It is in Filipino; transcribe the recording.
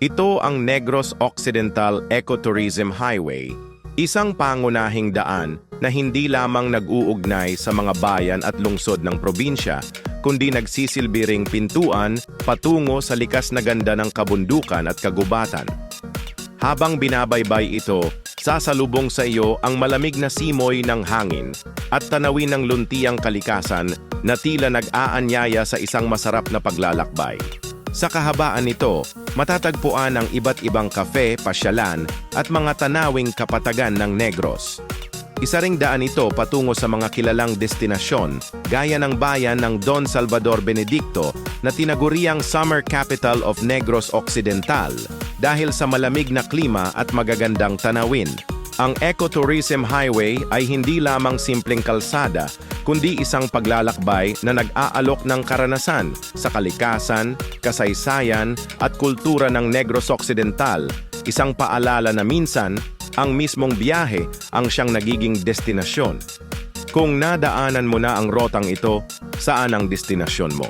Ito ang Negros Occidental Ecotourism Highway, isang pangunahing daan na hindi lamang nag-uugnay sa mga bayan at lungsod ng probinsya, kundi nagsisilbi ring pintuan patungo sa likas na ganda ng kabundukan at kagubatan. Habang binabaybay ito, sasalubong sa iyo ang malamig na simoy ng hangin at tanawin ng luntiang kalikasan na tila nag-aanyaya sa isang masarap na paglalakbay. Sa kahabaan nito, matatagpuan ang iba't ibang kafe, pasyalan at mga tanawing kapatagan ng Negros. Isa ring daan ito patungo sa mga kilalang destinasyon gaya ng bayan ng Don Salvador Benedicto na tinaguriang Summer Capital of Negros Occidental dahil sa malamig na klima at magagandang tanawin. Ang Ecotourism Highway ay hindi lamang simpleng kalsada, kundi isang paglalakbay na nag-aalok ng karanasan sa kalikasan, kasaysayan at kultura ng Negros Occidental, isang paalala na minsan, ang mismong biyahe ang siyang nagiging destinasyon. Kung nadaanan mo na ang rotang ito, saan ang destinasyon mo?